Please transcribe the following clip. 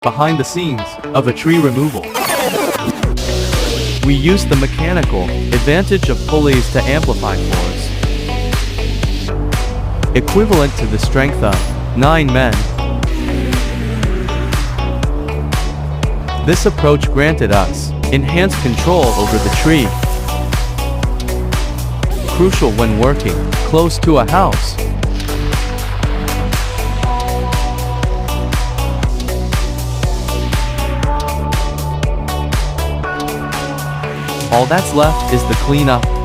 behind the scenes of a tree removal. We use the mechanical advantage of pulleys to amplify force, equivalent to the strength of 9 men. This approach granted us enhanced control over the tree, crucial when working close to a house. All that's left is the cleanup.